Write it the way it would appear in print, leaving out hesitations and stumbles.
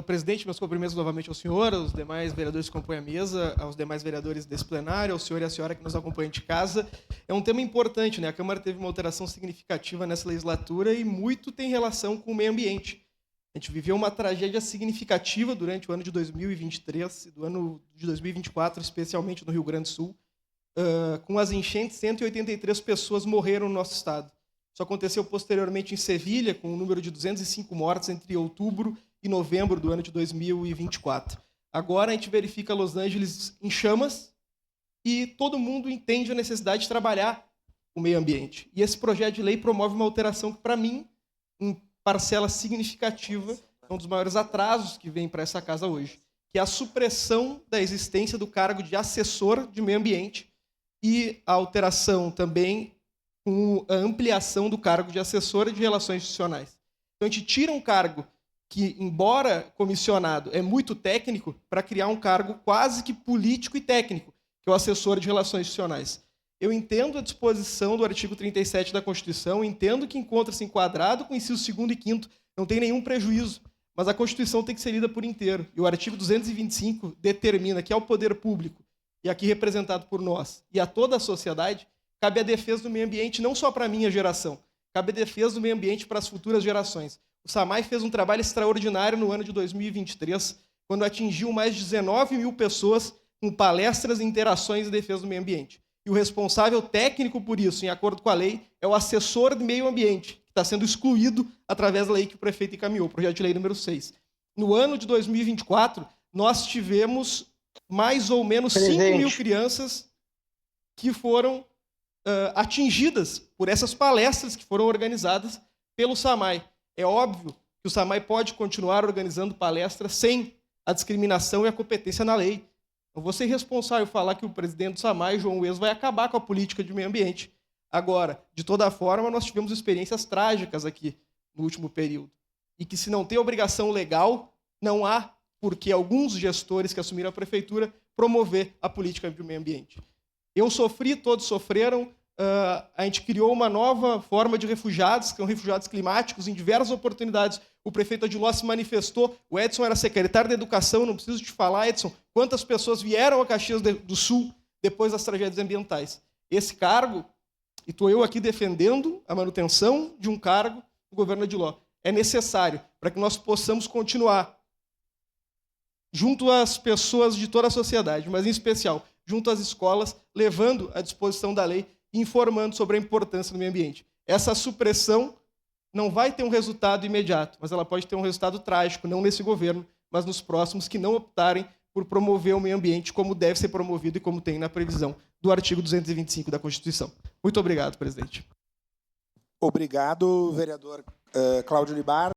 Presidente, meus cumprimentos novamente ao senhor, aos demais vereadores que compõem a mesa, aos demais vereadores desse plenário, ao senhor e à senhora que nos acompanham de casa. É um tema importante, né? A Câmara teve uma alteração significativa nessa legislatura e muito tem relação com o meio ambiente. A gente viveu uma tragédia significativa durante o ano de 2023 e do ano de 2024, especialmente no Rio Grande do Sul. Com as enchentes, 183 pessoas morreram no nosso estado. Isso aconteceu posteriormente em Sevilha, com um número de 205 mortes entre outubro e novembro do ano de 2024. Agora a gente verifica Los Angeles em chamas e todo mundo entende a necessidade de trabalhar o meio ambiente. E esse projeto de lei promove uma alteração que, para mim, em parcela significativa, é um dos maiores atrasos que vem para essa casa hoje, que é a supressão da existência do cargo de assessor de meio ambiente e a alteração também com a ampliação do cargo de assessora de relações institucionais. Então, a gente tira um cargo que, embora comissionado, é muito técnico, para criar um cargo quase que político e técnico, que é o assessor de relações institucionais. Eu entendo a disposição do artigo 37 da Constituição, entendo que encontra-se enquadrado com o inciso 2º e 5º, não tem nenhum prejuízo, mas a Constituição tem que ser lida por inteiro. E o artigo 225 determina que ao poder público, e aqui representado por nós, e a toda a sociedade, cabe a defesa do meio ambiente não só para a minha geração, cabe a defesa do meio ambiente para as futuras gerações. O SAMAI fez um trabalho extraordinário no ano de 2023, quando atingiu mais de 19 mil pessoas com palestras e interações em defesa do meio ambiente. E o responsável técnico por isso, em acordo com a lei, é o assessor de meio ambiente, que está sendo excluído através da lei que o prefeito encaminhou, projeto de lei número 6. No ano de 2024, nós tivemos mais ou menos 5 mil crianças que foram atingidas por essas palestras que foram organizadas pelo SAMAI. É óbvio que o SAMAI pode continuar organizando palestras sem a discriminação e a competência na lei. Não vou ser irresponsável falar que o presidente do SAMAI, João Ues, vai acabar com a política de meio ambiente. Agora, de toda forma, nós tivemos experiências trágicas aqui no último período. E que, se não tem obrigação legal, não há por que alguns gestores que assumiram a prefeitura promover a política de meio ambiente. Eu sofri, todos sofreram. A gente criou uma nova forma de refugiados, que são refugiados climáticos, em diversas oportunidades. O prefeito Adiló se manifestou, o Edson era secretário da Educação, não preciso te falar, Edson, quantas pessoas vieram a Caxias do Sul depois das tragédias ambientais. Esse cargo, e estou eu aqui defendendo a manutenção de um cargo do governo Adiló, é necessário para que nós possamos continuar junto às pessoas de toda a sociedade, mas em especial junto às escolas, levando à disposição da lei e informando sobre a importância do meio ambiente. Essa supressão não vai ter um resultado imediato, mas ela pode ter um resultado trágico, não nesse governo, mas nos próximos que não optarem por promover o meio ambiente como deve ser promovido e como tem na previsão do artigo 225 da Constituição. Muito obrigado, presidente. Obrigado, vereador Cláudio Libar.